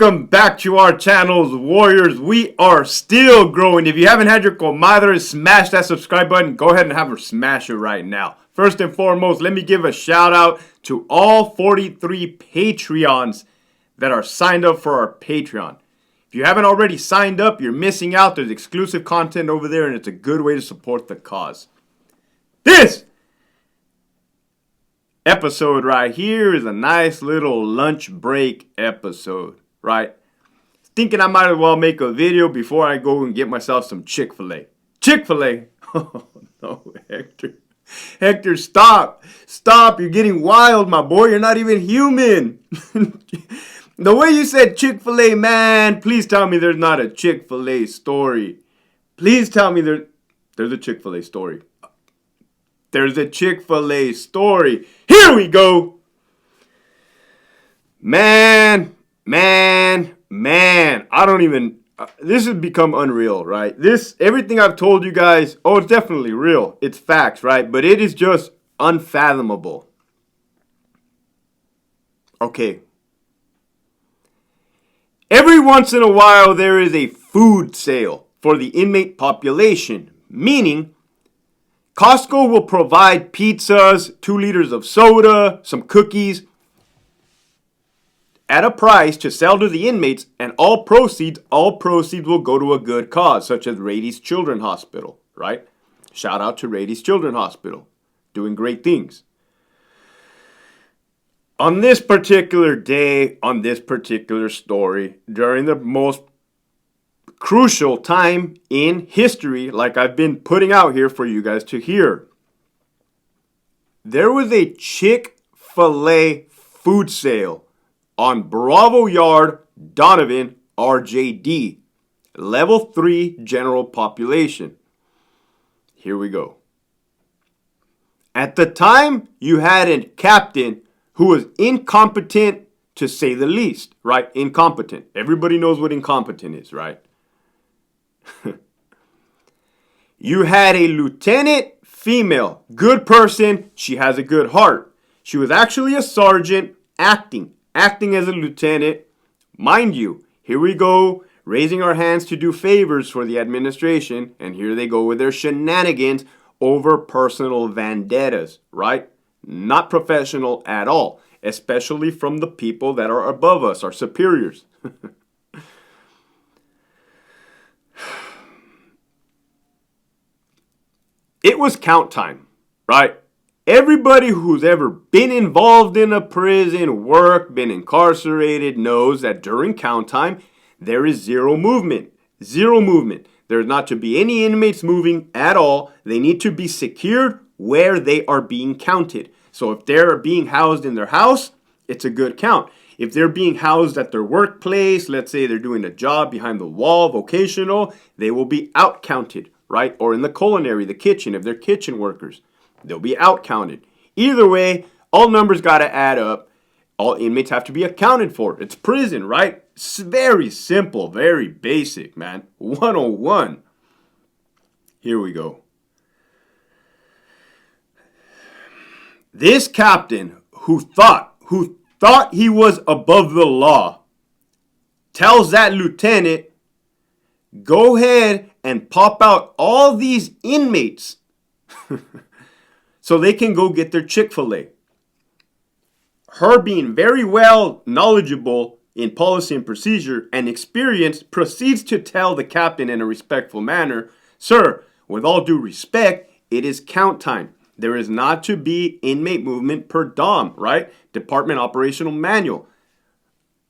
Welcome back to our channels, Warriors. We are still growing. If you haven't had your comadre smash that subscribe button, go ahead and have her smash it right now. First and foremost, let me give a shout out to all 43 Patreons that are signed up for our Patreon. If you haven't already signed up, you're missing out. There's exclusive content over there, and it's a good way to support the cause. This episode right here is a nice little lunch break episode, right? Thinking I might as well make a video before I go and get myself some Chick-fil-A. Chick-fil-A? Oh no, Hector. Hector, stop. Stop. You're getting wild, my boy. You're not even human. The way you said Chick-fil-A, man, please tell me there's not a Chick-fil-A story. Please tell me there's a Chick-fil-A story. There's a Chick-fil-A story. Here we go. Man. I don't even, this has become unreal, right? Everything I've told you guys, it's definitely real. It's facts, right? But it is just unfathomable. Okay. Every once in a while, there is a food sale for the inmate population, meaning Costco will provide pizzas, 2 liters of soda, some cookies at a price to sell to the inmates, and all proceeds will go to a good cause, such as Rady's Children's Hospital, right? Shout out to Rady's Children's Hospital, doing great things. On this particular day, on this particular story, during the most crucial time in history, like I've been putting out here for you guys to hear, there was a Chick-fil-A food sale on Bravo Yard, Donovan, RJD, level 3 general population. Here we go. At the time, you had a captain who was incompetent, to say the least, right? Incompetent. Everybody knows what incompetent is, right? You had a lieutenant, female, good person. She has a good heart. She was actually a sergeant acting as a lieutenant. Mind you, here we go, raising our hands to do favors for the administration, and here they go with their shenanigans over personal vendettas, right? Not professional at all, especially from the people that are above us, our superiors. It was count time, right? Everybody who's ever been involved in a prison, worked, been incarcerated, knows that during count time, there is zero movement. Zero movement. There's not to be any inmates moving at all. They need to be secured where they are being counted. So if they're being housed in their house, it's a good count. If they're being housed at their workplace, let's say they're doing a job behind the wall, vocational, they will be out counted, right? Or in the culinary, the kitchen, if they're kitchen workers, they'll be out counted. Either way, all numbers got to add up. All inmates have to be accounted for. It's prison, right? It's very simple, very basic, man. 101. Here we go. This captain who thought he was above the law tells that lieutenant, go ahead and pop out all these inmates so they can go get their Chick-fil-A. Her being very well knowledgeable in policy and procedure and experience proceeds to tell the captain in a respectful manner, sir, with all due respect, it is count time. There is not to be inmate movement per DOM, right? Department Operational Manual.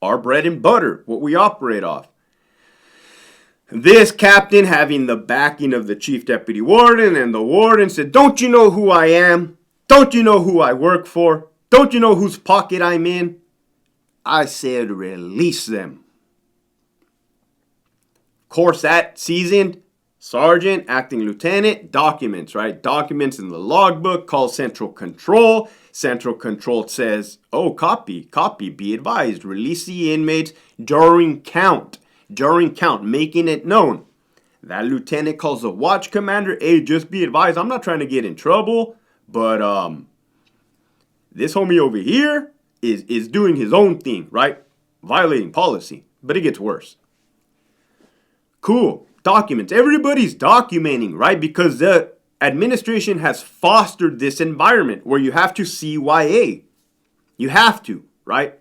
Our bread and butter, what we operate off. This captain, having the backing of the chief deputy warden, and the warden said, don't you know who I am? Don't you know who I work for? Don't you know whose pocket I'm in? I said, release them. Of course, that seasoned sergeant, acting lieutenant, documents, right? Documents in the logbook, call Central Control. Central Control says, oh, copy, be advised. Release the inmates during count, making it known. That lieutenant calls the watch commander, hey, just be advised, I'm not trying to get in trouble, but this homie over here is doing his own thing, right? Violating policy. But it gets worse. Cool. Documents. Everybody's documenting, right? Because the administration has fostered this environment where you have to CYA. You have to, right?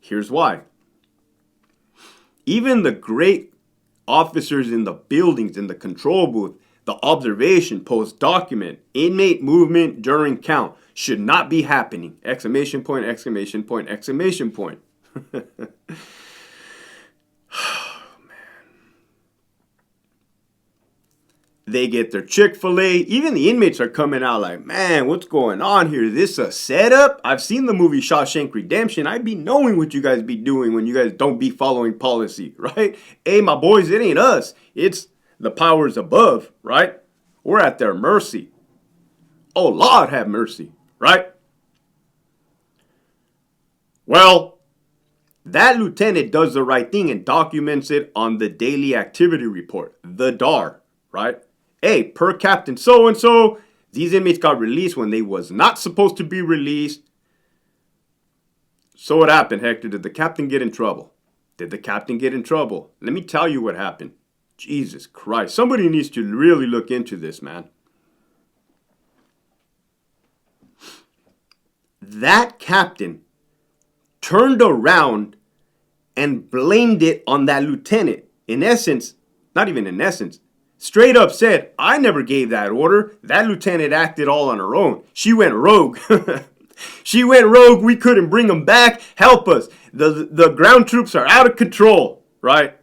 Here's why. Even the great officers in the buildings, in the control booth, the observation post document inmate movement during count should not be happening. Exclamation point, exclamation point, exclamation point. They get their Chick-fil-A. Even the inmates are coming out like, man, what's going on here? Is this a setup? I've seen the movie Shawshank Redemption. I be knowing what you guys be doing when you guys don't be following policy, right? Hey, my boys, it ain't us. It's the powers above, right? We're at their mercy. Oh, Lord have mercy, right? Well, that lieutenant does the right thing and documents it on the daily activity report, the DAR, right? Hey, per Captain so-and-so, these inmates got released when they was not supposed to be released. So what happened, Hector? Did the captain get in trouble? Did the captain get in trouble? Let me tell you what happened. Jesus Christ. Somebody needs to really look into this, man. That captain turned around and blamed it on that lieutenant. In essence, not even in essence, straight up said, I never gave that order. That lieutenant acted all on her own. She went rogue. She went rogue. We couldn't bring them back. Help us. The ground troops are out of control, right?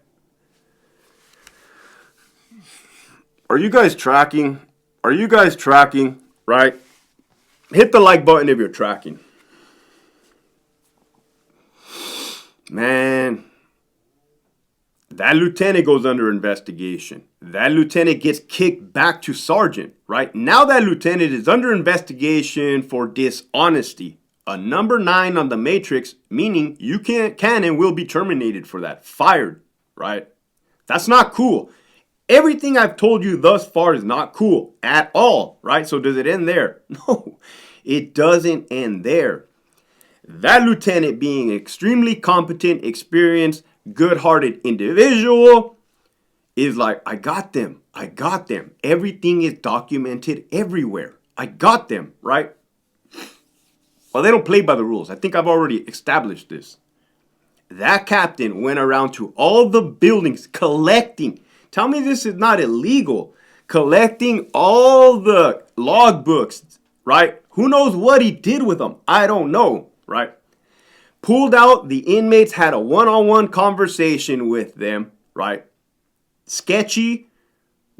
Are you guys tracking? Are you guys tracking, right? Hit the like button if you're tracking. Man, that lieutenant goes under investigation. That lieutenant gets kicked back to sergeant, right? Now that lieutenant is under investigation for dishonesty. A number 9 on the matrix, meaning you can and will be terminated for that. Fired, right? That's not cool. Everything I've told you thus far is not cool at all, right? So does it end there? No, it doesn't end there. That lieutenant, being extremely competent, experienced, good-hearted individual, is like, I got them. I got them. Everything is documented everywhere. I got them, right? Well, they don't play by the rules. I think I've already established this. That captain went around to all the buildings collecting. Tell me this is not illegal. Collecting all the logbooks, right? Who knows what he did with them? I don't know, right? Pulled out the inmates, had a one-on-one conversation with them, right? Sketchy,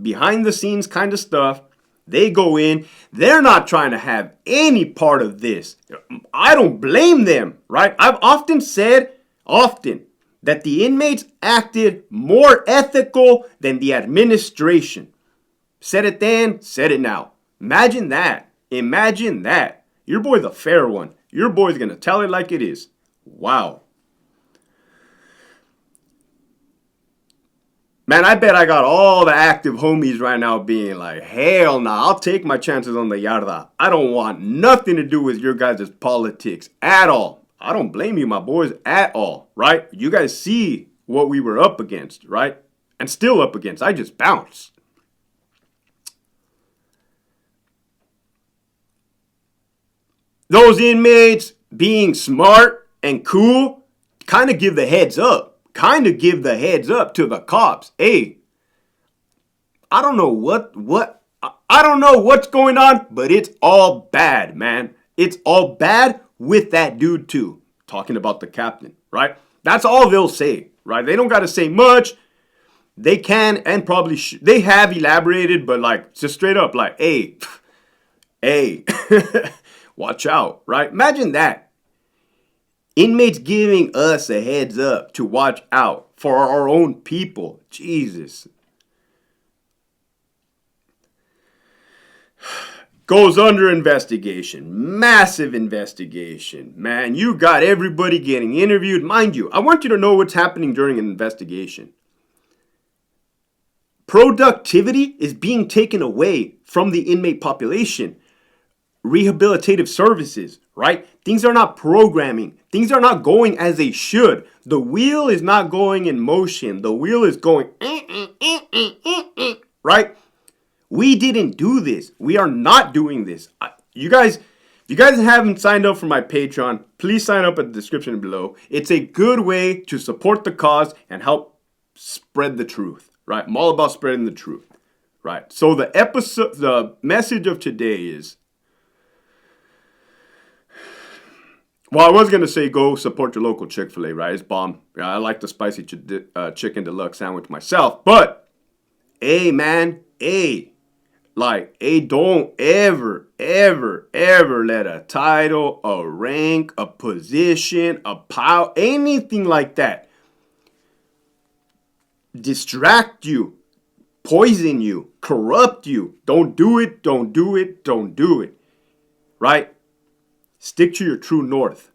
behind the scenes kind of stuff. They go in. They're not trying to have any part of this. I don't blame them, right? I've often said, that the inmates acted more ethical than the administration. Said it then, said it now. Imagine that. Imagine that. Your boy's a fair one. Your boy's going to tell it like it is. Wow. Man, I bet I got all the active homies right now being like, hell nah, I'll take my chances on the yarda. I don't want nothing to do with your guys' politics at all. I don't blame you, my boys, at all, right? You guys see what we were up against, right? And still up against. I just bounced. Those inmates being smart and cool kind of give the heads up. Kind of give the heads up to the cops. Hey, I don't know I don't know what's going on, but it's all bad, man. It's all bad with that dude too. Talking about the captain, right? That's all they'll say, right? They don't got to say much. They can and probably they have elaborated, but like just straight up like, hey, watch out, right? Imagine that. Inmates giving us a heads up to watch out for our own people. Jesus. Goes under investigation. Massive investigation. Man, you got everybody getting interviewed. Mind you, I want you to know what's happening during an investigation. Productivity is being taken away from the inmate population. Rehabilitative services, right? Things are not programming. Things are not going as they should. The wheel is not going in motion. The wheel is going, right? We didn't do this. We are not doing this. You guys, if you guys haven't signed up for my Patreon, please sign up at the description below. It's a good way to support the cause and help spread the truth, right? I'm all about spreading the truth, right? So the message of today is, well, I was going to say go support your local Chick-fil-A, right? It's bomb. Yeah, I like the spicy chicken deluxe sandwich myself. But, man, don't ever let a title, a rank, a position, a power, anything like that distract you, poison you, corrupt you. Don't do it, don't do it, don't do it, right? Stick to your true north.